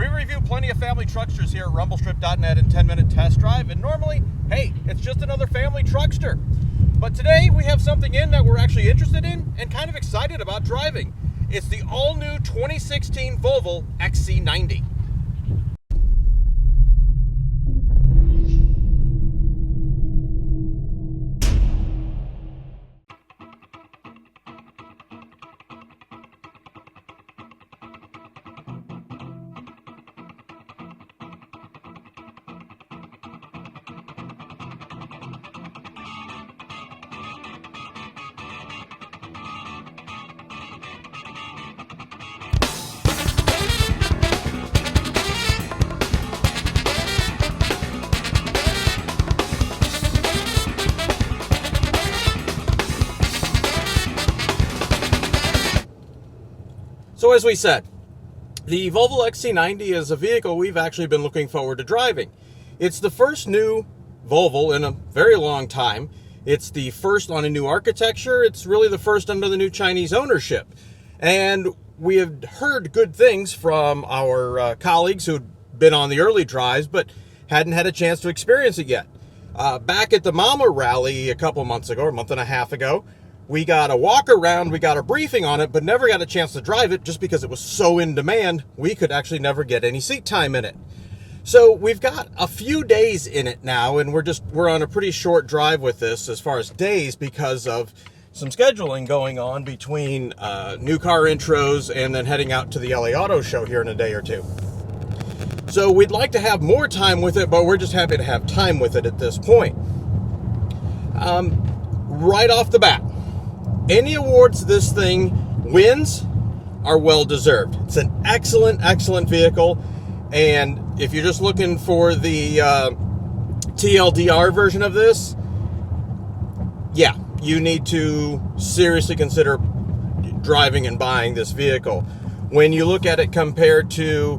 We review plenty of family trucksters here at Rumblestrip.NET in 10-minute test drive, and normally, hey, it's just another family truckster. But today we have something in that we're actually interested in and kind of excited about driving. It's the all-new 2016 Volvo XC90. So as we said, the Volvo XC90 is a vehicle we've actually been looking forward to driving. It's the first new Volvo in a very long time. It's the first on a new architecture. It's really the first under the new Chinese ownership. And we have heard good things from our colleagues who'd been on the early drives, but hadn't had a chance to experience it yet. Back at the Mama Rally a couple months ago, or a month and a half ago, we got a walk around, we got a briefing on it, but never got a chance to drive it just because it was so in demand, we could actually never get any seat time in it. So we've got a few days in it now, and we're on a pretty short drive with this as far as days because of some scheduling going on between new car intros and then heading out to the LA Auto Show here in a day or two. So we'd like to have more time with it, but we're just happy to have time with it at this point. Right off the bat, any awards this thing wins are well deserved. It's an excellent, excellent vehicle. And if you're just looking for the TLDR version of this, yeah, you need to seriously consider driving and buying this vehicle. When you look at it compared to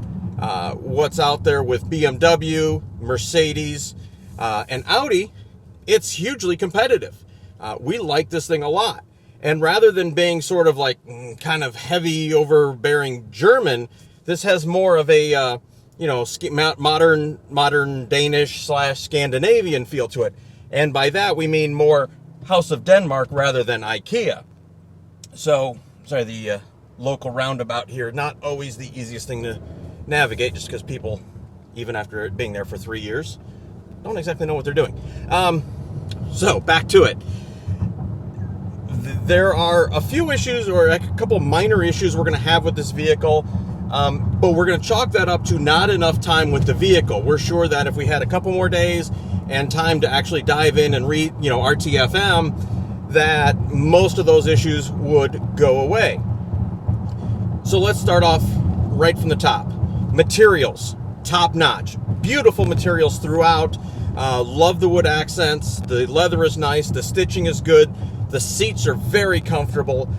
what's out there with BMW, Mercedes, and Audi, it's hugely competitive. We like this thing a lot. And rather than being sort of like kind of heavy, overbearing German, this has more of a, modern Danish / Scandinavian feel to it. And by that, we mean more House of Denmark rather than IKEA. So, sorry, the local roundabout here, not always the easiest thing to navigate, just because people, even after being there for 3 years, don't exactly know what they're doing. So, back to it. There are a few issues, or a couple minor issues we're going to have with this vehicle, but we're going to chalk that up to not enough time with the vehicle. We're sure that if we had a couple more days and time to actually dive in and read, RTFM, that most of those issues would go away. So let's start off right from the top. Materials, top notch. Beautiful materials throughout. Love the wood accents. The leather is nice. The stitching is good. The seats are very comfortable.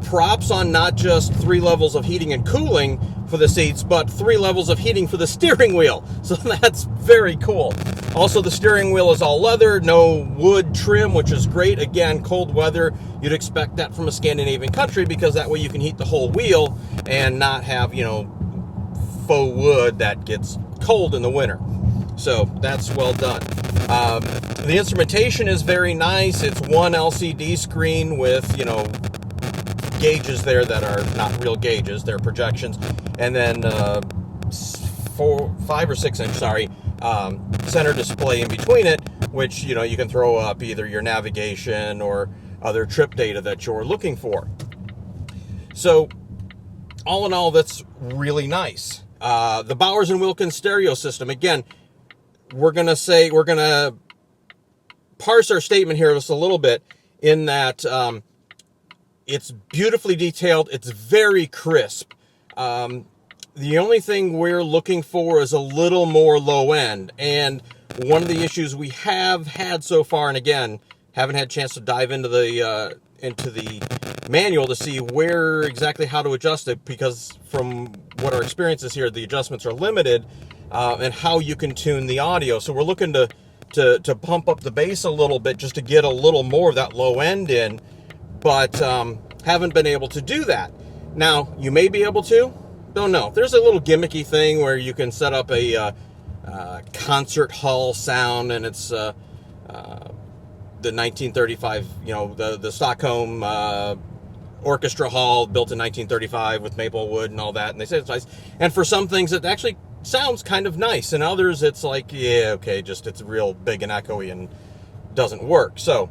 Props on not just 3 levels of heating and cooling for the seats, but 3 levels of heating for the steering wheel. So that's very cool. Also, the steering wheel is all leather, no wood trim, which is great. Again, cold weather, you'd expect that from a Scandinavian country because that way you can heat the whole wheel and not have, faux wood that gets cold in the winter. So that's well done. The instrumentation is very nice. It's one LCD screen with, gauges there that are not real gauges. They're projections. And then 5 or 6 inch, center display in between it, which, you can throw up either your navigation or other trip data that you're looking for. So all in all, that's really nice. The Bowers & Wilkins stereo system, again, we're going to parse our statement here just a little bit in that it's beautifully detailed. It's very crisp. The only thing we're looking for is a little more low end. And one of the issues we have had so far, and again, haven't had a chance to dive into the manual to see where exactly how to adjust it, because from what our experience is here, the adjustments are limited. And how you can tune the audio. So we're looking to pump up the bass a little bit just to get a little more of that low end in, but haven't been able to do that. Now, you may be able to, don't know. There's a little gimmicky thing where you can set up a concert hall sound, and it's the 1935, you know, the Stockholm orchestra hall built in 1935 with maple wood and all that, and they say it's nice. And for some things it actually sounds kind of nice, and others it's like, yeah, okay, just it's real big and echoey and doesn't work. So,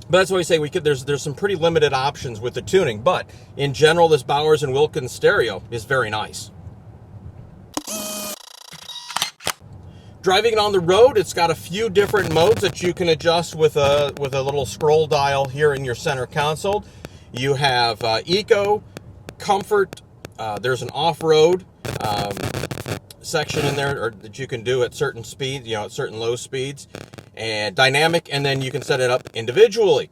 but that's why we say there's some pretty limited options with the tuning, but in general this Bowers and Wilkins stereo is very nice. Driving it on the road, it's got a few different modes that you can adjust with a little scroll dial here in your center console. You have Eco, Comfort, there's an off-road section in there or that you can do at certain speeds, you know, at certain low speeds, and Dynamic, and then you can set it up individually.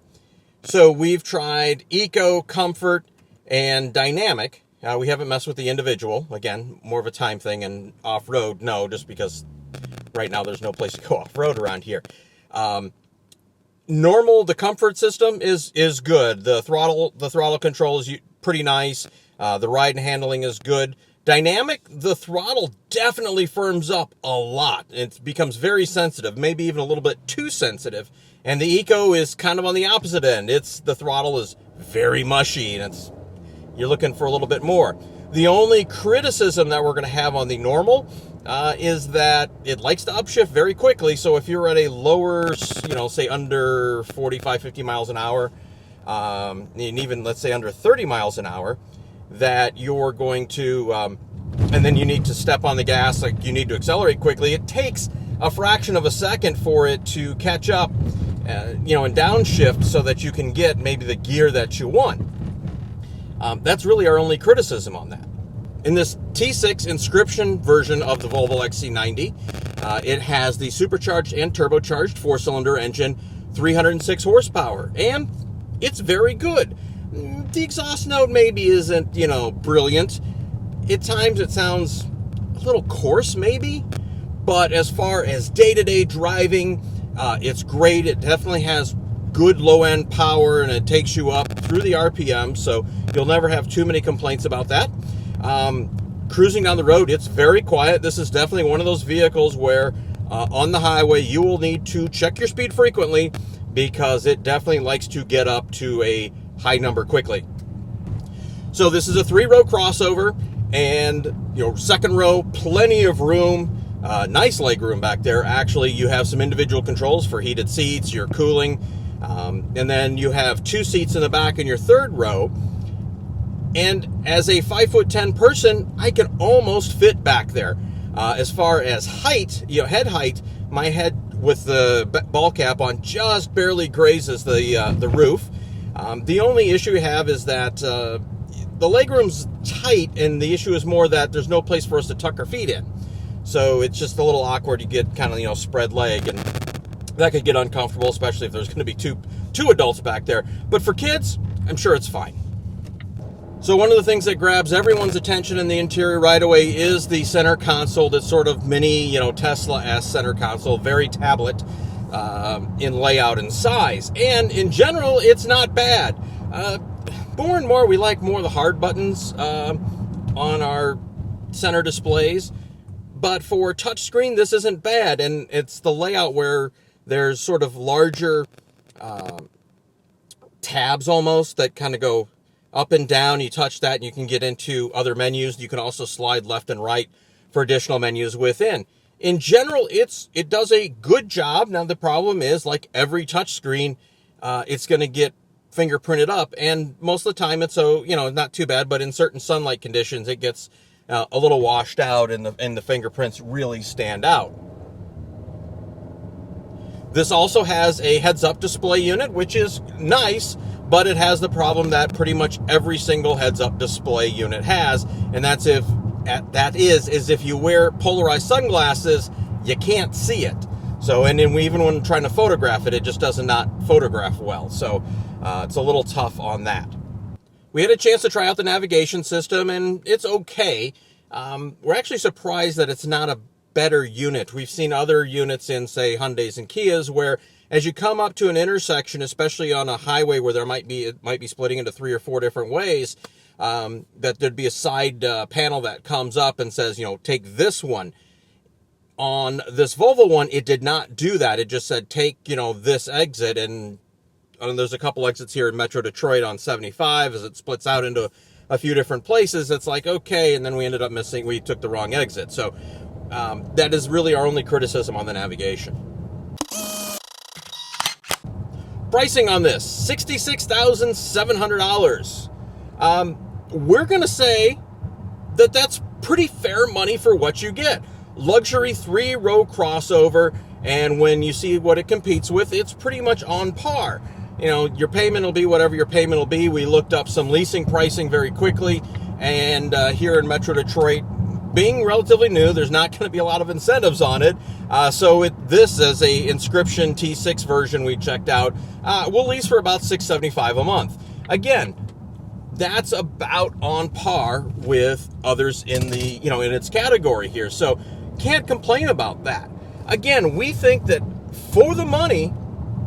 So we've tried Eco, Comfort, and Dynamic. We haven't messed with the individual. Again, more of a time thing, and off-road, no, just because right now there's no place to go off-road around here. Normal, the comfort system is good. The throttle control is pretty nice. The ride and handling is good. Dynamic, the throttle definitely firms up a lot. It becomes very sensitive, maybe even a little bit too sensitive. And the Eco is kind of on the opposite end. The throttle is very mushy, and you're looking for a little bit more. The only criticism that we're going to have on the normal is that it likes to upshift very quickly. So if you're at a lower, you know, say under 45, 50 miles an hour, and even let's say under 30 miles an hour, that you're going to, and then you need to step on the gas, like you need to accelerate quickly. It takes a fraction of a second for it to catch up, you know, and downshift so that you can get maybe the gear that you want. That's really our only criticism on that. In this T6 Inscription version of the Volvo XC90, it has the supercharged and turbocharged 4-cylinder engine, 306 horsepower, and it's very good. The exhaust note maybe isn't, you know, brilliant. At times it sounds a little coarse maybe, but as far as day-to-day driving, it's great. It definitely has good low-end power, and it takes you up through the RPM, so you'll never have too many complaints about that. Cruising down the road, it's very quiet. This is definitely one of those vehicles where on the highway you will need to check your speed frequently, because it definitely likes to get up to a high number quickly. So this is a 3-row crossover, and you know, second row, plenty of room, nice leg room back there. Actually, you have some individual controls for heated seats, your cooling, and then you have 2 seats in the back in your third row. And as a 5'10" person, I can almost fit back there. As far as height, you know, head height, my head with the ball cap on just barely grazes the roof. The only issue we have is that the legroom's tight, and the issue is more that there's no place for us to tuck our feet in. So it's just a little awkward. You get kind of, you know, spread leg, and that could get uncomfortable, especially if there's going to be two adults back there. But for kids, I'm sure it's fine. So one of the things that grabs everyone's attention in the interior right away is the center console. That's sort of mini, you know, Tesla-esque center console, very tablet in layout and size. And in general, it's not bad. More and more, we like more of the hard buttons on our center displays. But for touchscreen, this isn't bad. And it's the layout where there's sort of larger tabs almost that kind of go up and down. You touch that and you can get into other menus. You can also slide left and right for additional menus within. In general, it does a good job. Now the problem is, like every touchscreen, it's going to get fingerprinted up, and most of the time it's not too bad. But in certain sunlight conditions, it gets a little washed out, and the fingerprints really stand out. This also has a heads-up display unit, which is nice, but it has the problem that pretty much every single heads-up display unit has, and that's if you wear polarized sunglasses, you can't see it. So, and then even when trying to photograph it, it just does not photograph well. So it's a little tough on that. We had a chance to try out the navigation system, and it's okay. We're actually surprised that it's not a better unit. We've seen other units in, say, Hyundais and Kias, where as you come up to an intersection, especially on a highway where it might be splitting into 3 or 4 different ways, that there'd be a side panel that comes up and says, take this one. On this Volvo one, it did not do that. It just said, take, this exit, and there's a couple exits here in Metro Detroit on 75 as it splits out into a few different places. It's like, okay, and then we took the wrong exit. So that is really our only criticism on the navigation. Pricing on this, $66,700. We're going to say that that's pretty fair money for what you get. Luxury 3-row crossover, and when you see what it competes with, it's pretty much on par. Your payment will be whatever your payment will be. We looked up some leasing pricing very quickly, and here in Metro Detroit, being relatively new, there's not going to be a lot of incentives on it. This as a Inscription T6 version we checked out, will lease for about $675 a month. Again, that's about on par with others in the, in its category here. So can't complain about that. Again, we think that for the money,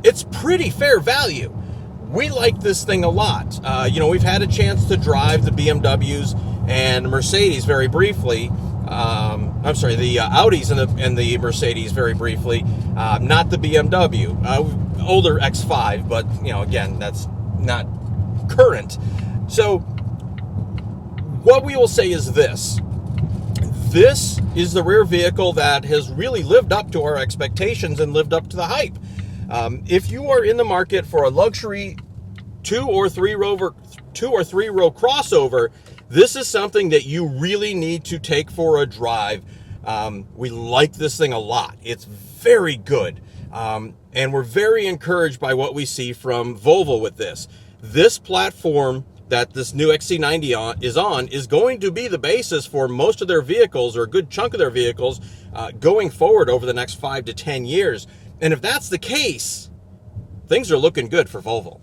it's pretty fair value. We like this thing a lot. We've had a chance to drive the BMWs and Mercedes very briefly. The Audis and the Mercedes very briefly. Not the BMW. Older X5, but, again, that's not current. So what we will say is this. This is the rear vehicle that has really lived up to our expectations and lived up to the hype. If you are in the market for a luxury 2 or 3 row crossover, this is something that you really need to take for a drive. We like this thing a lot. It's very good. And we're very encouraged by what we see from Volvo with this. This platform that this new XC90 is going to be the basis for most of their vehicles, or a good chunk of their vehicles, going forward over the next 5 to 10 years. And if that's the case, things are looking good for Volvo.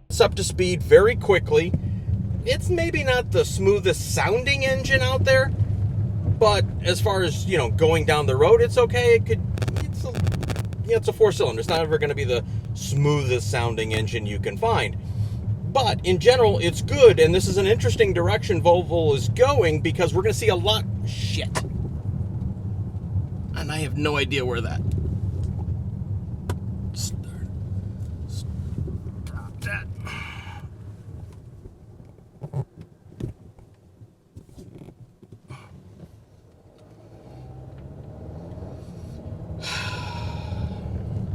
It's up to speed very quickly. It's maybe not the smoothest sounding engine out there, but as far as, going down the road, it's okay. It's a 4-cylinder. It's not ever going to be the smoothest sounding engine you can find. But in general, it's good, and this is an interesting direction Volvo is going, because we're going to see a lot... Shit. And I have no idea where that...